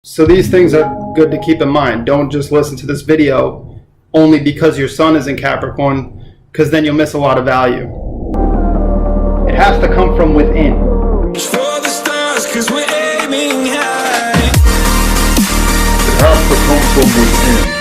So these things are good to keep in mind. Don't just listen to this video only because your sun is in Capricorn, because then you'll miss a lot of value. It has to come from within. For the stars, 'cause we're aiming high. It has to come from within.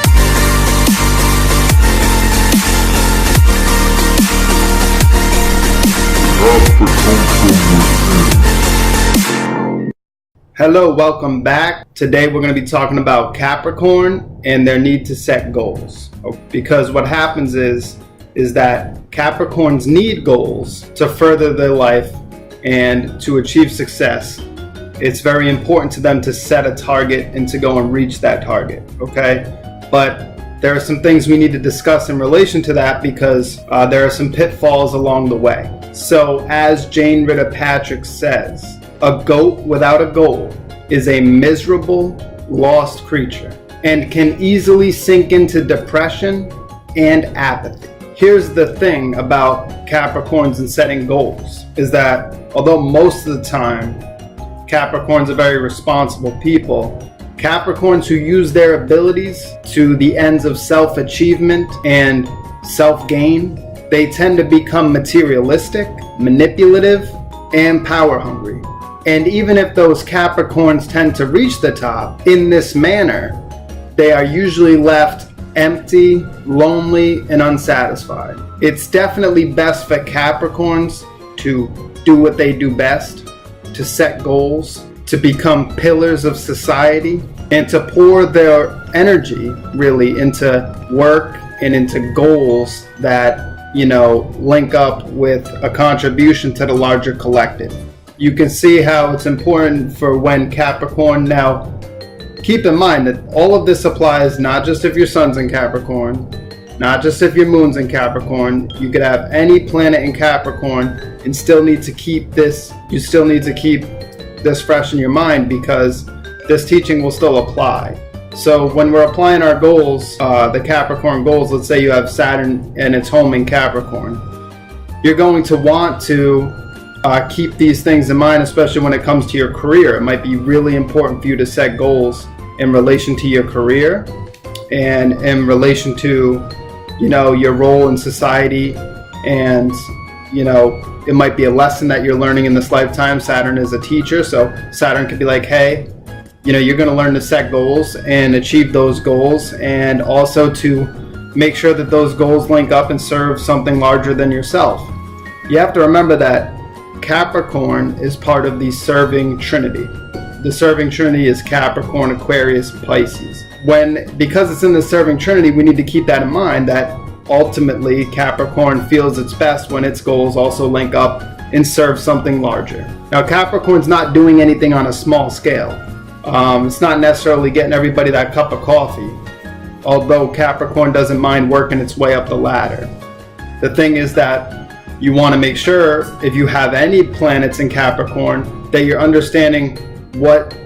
Hello, welcome back. Today we're going to be talking about Capricorn and their need to set goals. Because what happens is that Capricorns need goals to further their life and to achieve success. It's very important to them to set a target and to go and reach that target, okay? But there are some things we need to discuss in relation to that because there are some pitfalls along the way. So as Jane Ritter Patrick says, a goat without a goal is a miserable, lost creature and can easily sink into depression and apathy. Here's the thing about Capricorns and setting goals, is that although most of the time Capricorns are very responsible people, Capricorns who use their abilities to the ends of self-achievement and self-gain, they tend to become materialistic, manipulative, and power-hungry. And even if those Capricorns tend to reach the top in this manner, they are usually left empty, lonely, and unsatisfied. It's definitely best for Capricorns to do what they do best, to set goals, to become pillars of society, and to pour their energy really into work and into goals that, link up with a contribution to the larger collective. You can see how it's important for when Capricorn, now keep in mind that all of this applies not just if your sun's in Capricorn, not just if your moon's in Capricorn. You could have any planet in Capricorn and still need to keep this, you still need to keep this fresh in your mind because this teaching will still apply. So when we're applying our goals, the Capricorn goals, let's say you have Saturn and its home in Capricorn, you're going to want to keep these things in mind, especially when it comes to your career. It might be really important for you to set goals in relation to your career and in relation to, your role in society. And, it might be a lesson that you're learning in this lifetime. Saturn is a teacher, so Saturn could be like, hey, you're going to learn to set goals and achieve those goals, and also to make sure that those goals link up and serve something larger than yourself. You have to remember that Capricorn is part of the serving trinity. The serving trinity is Capricorn, Aquarius, Pisces. Because it's in the serving trinity, we need to keep that in mind, that ultimately Capricorn feels its best when its goals also link up and serve something larger. Now, Capricorn's not doing anything on a small scale. It's not necessarily getting everybody that cup of coffee, although Capricorn doesn't mind working its way up the ladder. The thing is that you want to make sure, if you have any planets in Capricorn, that you're understanding what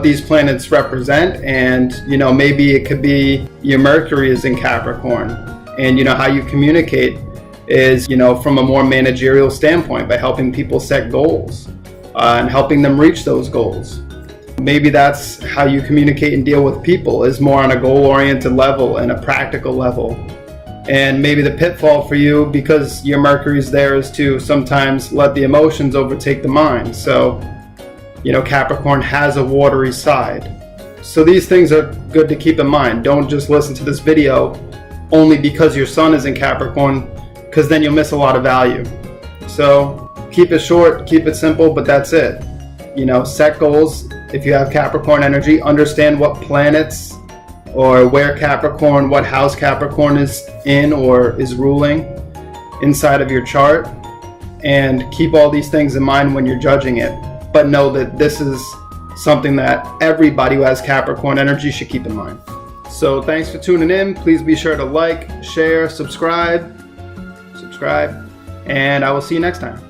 these planets represent. And maybe it could be your Mercury is in Capricorn, and how you communicate is from a more managerial standpoint, by helping people set goals and helping them reach those goals. Maybe that's how you communicate and deal with people, is more on a goal-oriented level and a practical level. And maybe the pitfall for you, because your Mercury's there, is to sometimes let the emotions overtake the mind. So, Capricorn has a watery side. So these things are good to keep in mind. Don't just listen to this video only because your sun is in Capricorn, because then you'll miss a lot of value. So keep it short, keep it simple, but that's it. Set goals. If you have Capricorn energy, understand what planets or where Capricorn, what house Capricorn is in or is ruling inside of your chart, and keep all these things in mind when you're judging it. But know that this is something that everybody who has Capricorn energy should keep in mind. So thanks for tuning in. Please be sure to like, share, subscribe, and I will see you next time.